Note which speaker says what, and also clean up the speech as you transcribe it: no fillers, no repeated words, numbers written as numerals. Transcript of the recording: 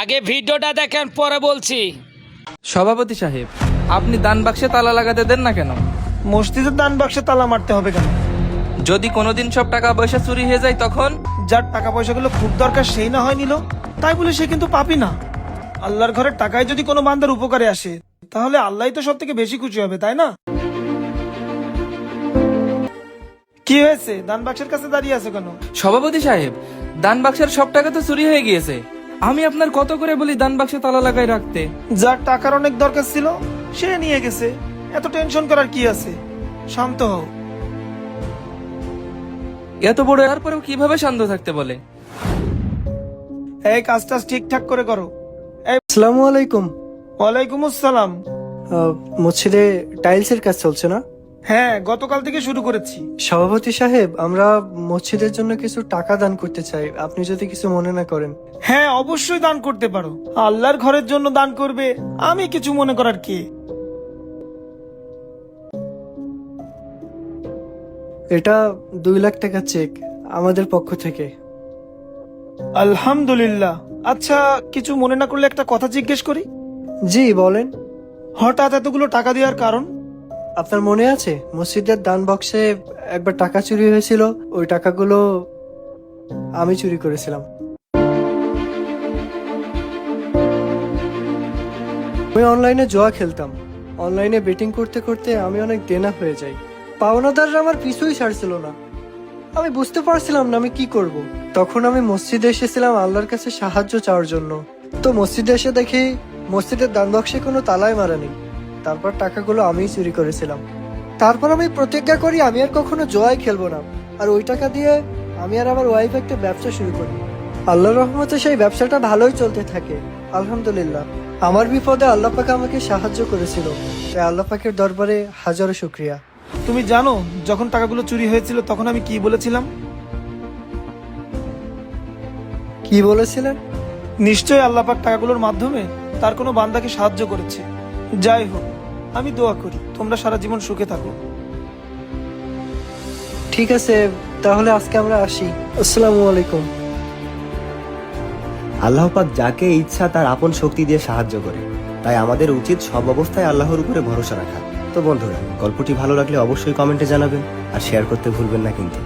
Speaker 1: আগে ভিডিওটা দেখেন, পরে বলছি।
Speaker 2: সভাপতি সাহেব, আপনি দান বাক্সে তালা লাগাতে দেন না কেন?
Speaker 3: মসজিদের দান বাক্সে তালা মারতে হবে কেন?
Speaker 2: যদি কোনোদিন সব টাকা পয়সা চুরি হয়ে যায় তখন?
Speaker 3: যার টাকা পয়সাগুলো খুব দরকার সেই না হয় নিল, তাই বলে সে কিন্তু পাপী না। আল্লাহর ঘরের টাকায় যদি কোনো বান্দার উপকারে আসে, তাহলে আল্লাহই তো সব থেকে বেশি খুশি হবে, তাই না? কি হয়েছে, দান বাক্সের কাছে দাঁড়িয়ে আছে কেন?
Speaker 2: সভাপতি সাহেব, দান বাক্সের সব টাকা তো চুরি হয়ে গিয়েছে। আমি আপনার কত করে বলি দান বাক্সে তালা লাগাই রাখতে।
Speaker 3: যার টাকার অনেক দরকার ছিল সে নিয়ে গেছে, এত টেনশন করার কি আছে? শান্ত হও।
Speaker 2: এত বড় তারপরেও কিভাবে শান্ত থাকতে বলে?
Speaker 3: এই কাজটা ঠিকঠাক করে করো।
Speaker 4: আসসালামু আলাইকুম।
Speaker 3: ওয়ালাইকুম আসসালাম।
Speaker 4: মসজিদে টাইলসের কাজ চলছে না?
Speaker 3: হ্যাঁ, গতকাল থেকে শুরু করেছি।
Speaker 4: সভাপতি সাহেব, আমরা মসজিদের জন্য কিছু টাকা দান করতে চাই, আপনি যদি কিছু মনে না করেন।
Speaker 3: হ্যাঁ, অবশ্যই দান করতে পারো। আল্লাহর ঘরের জন্য দান করবে, আমি কিছু মনে করার কি?
Speaker 4: এটা 2 লাখ টাকা চেক আমাদের পক্ষ থেকে।
Speaker 3: আলহামদুলিল্লাহ। আচ্ছা, কিছু মনে না করলে একটা কথা জিজ্ঞেস করি?
Speaker 4: জি বলেন।
Speaker 3: হঠাৎ এতগুলো টাকা দেওয়ার কারণ?
Speaker 4: আপনার মনে আছে মসজিদের দান বক্সে একবার টাকা চুরি হয়েছিল? ওই টাকাগুলো আমি চুরি করেছিলাম। আমি অনলাইনে জুয়া খেলতাম। অনলাইনে বেটিং করতে করতে আমি অনেক দেনা হয়ে যাই। পাওনাদাররা আমার পিছুই ছাড়ছিল না। আমি বুঝতে পারছিলাম না আমি কি করব। তখন আমি মসজিদে এসেছিলাম আল্লাহর কাছে সাহায্য চাওয়ার জন্য। তো মসজিদে এসে দেখি মসজিদের দান বক্সে কোনো তালাই মারা নেই। তারপর টাকাগুলো আমিই চুরি করেছিলাম। তারপর আমি প্রতিজ্ঞা করি আমি আর কখনো জুয়ায় খেলবো না। আর ওই টাকা দিয়ে আমি আর আমার ওয়াইফ একটা ব্যবসা শুরু করি। আল্লাহর রহমতে সেই ব্যবসাটা ভালোই চলতে থাকে, আলহামদুলিল্লাহ। আমার বিপদে আল্লাহ পাক আমাকে সাহায্য করেছিল, তাই আল্লাহ পাকের দরবারে হাজারো শুকরিয়া।
Speaker 3: তুমি জানো যখন টাকাগুলো চুরি হয়েছিল তখন আমি কি বলেছিলাম?
Speaker 4: কি বলেছিলেন?
Speaker 3: নিশ্চয়ই আল্লাহ পাক টাকাগুলোর মাধ্যমে তার কোনো বান্দাকে সাহায্য করেছে। যাই হোক, আমি দোয়া করি তোমরা সারা জীবন সুখে থাকো।
Speaker 4: ঠিক আছে, তাহলে আজকে আমরা আসি। আসসালামু আলাইকুম।
Speaker 5: আল্লাহ পাক যাকে ইচ্ছা তার আপন শক্তি দিয়ে সাহায্য করে, তাই আমাদের উচিত সব অবস্থায় আল্লাহর উপরে ভরসা রাখা। তো বন্ধুরা, গল্পটি ভালো লাগলে অবশ্যই কমেন্টে জানাবেন আর শেয়ার করতে ভুলবেন না কিন্তু।